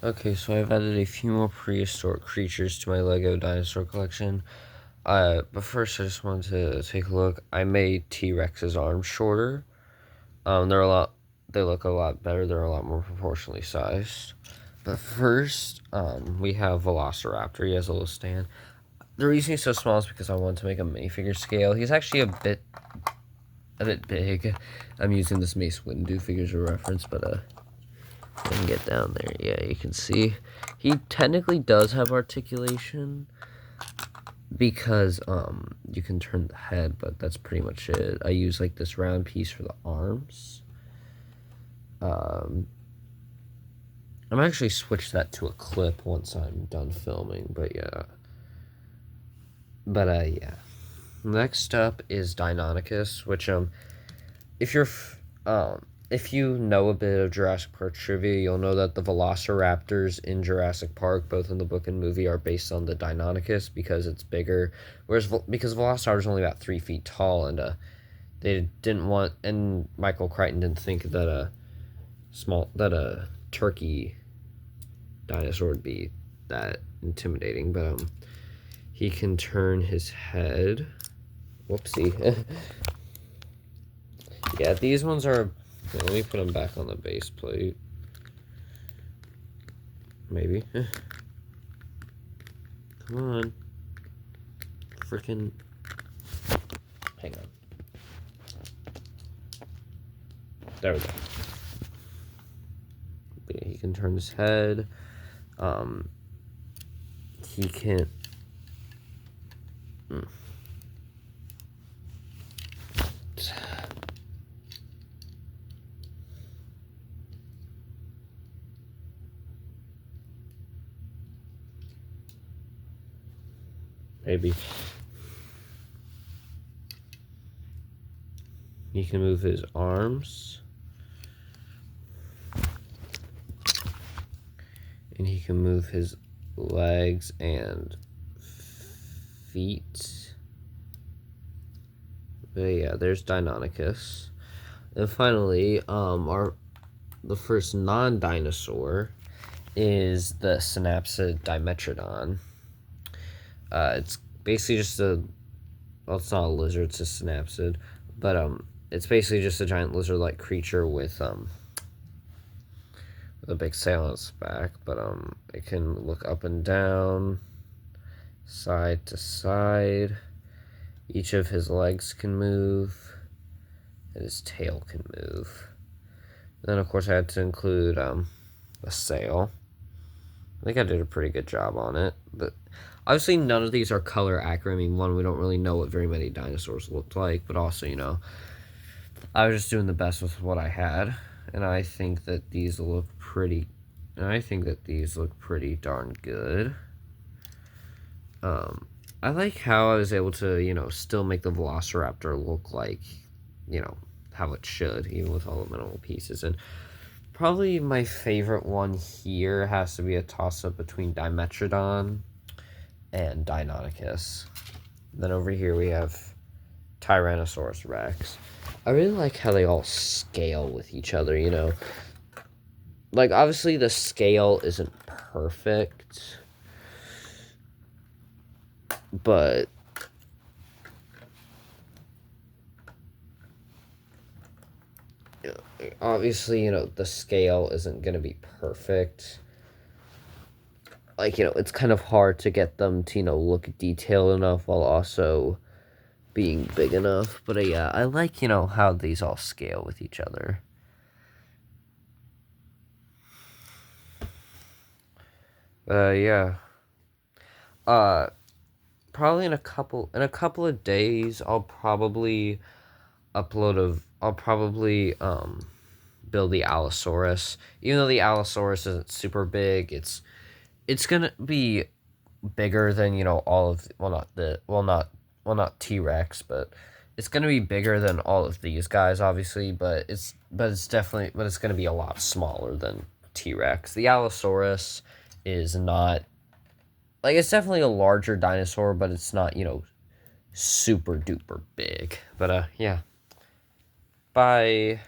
Okay, so I've added a few more prehistoric creatures to my Lego dinosaur collection. But first I just wanted to take a look. I made T-Rex's arms shorter. They look a lot better. They're a lot more proportionally sized. But first, we have Velociraptor. He has a little stand. The reason he's so small is because I wanted to make a minifigure scale. He's actually a bit big. I'm using this Mace Windu figure as a reference, but I can get down there. Yeah, you can see he technically does have articulation because you can turn the head, but that's pretty much it. I use like this round piece for the arms. I'm actually switch that to a clip once I'm done filming, but yeah. Yeah. Next up is Deinonychus, which if you're if you know a bit of Jurassic Park trivia, you'll know that the Velociraptors in Jurassic Park, both in the book and movie, are based on the Deinonychus because it's bigger. Whereas because Velociraptor is only about 3 feet tall, and they didn't want, and Michael Crichton didn't think that a turkey dinosaur would be that intimidating. But he can turn his head. Whoopsie. Yeah, these ones are. Let me put them back on the base plate. Maybe. Come on. Freaking. Hang on. There we go. Yeah, he can turn his head. He can. Maybe. He can move his arms. And he can move his legs and feet. But yeah, there's Deinonychus. And finally, the first non-dinosaur is the synapsid Dimetrodon. It's basically just well, it's not a lizard, it's a synapsid, but it's basically just a giant lizard-like creature with a big sail on its back. But it can look up and down, side to side. Each of his legs can move, and his tail can move. Then, of course, I had to include a sail. I think I did a pretty good job on it, but obviously none of these are color accurate. I mean, one, we don't really know what very many dinosaurs looked like, but also, I was just doing the best with what I had, and I think that these look pretty darn good. I like how I was able to, still make the Velociraptor look like, how it should, even with all the minimal pieces. And probably my favorite one here has to be a toss-up between Dimetrodon and Deinonychus. Then over here we have Tyrannosaurus Rex. I really like how they all scale with each other, Like, obviously the scale isn't perfect, but obviously, the scale isn't going to be perfect. Like, it's kind of hard to get them to, look detailed enough while also being big enough. But yeah, I like, how these all scale with each other. Yeah. Probably in a couple of days, I'll probably build the Allosaurus. Even though the Allosaurus isn't super big, it's gonna be bigger than all of not T-Rex, but it's gonna be bigger than all of these guys, obviously. But it's gonna be a lot smaller than T-Rex. The Allosaurus is not like, it's definitely a larger dinosaur, but it's not super duper big. But yeah, bye.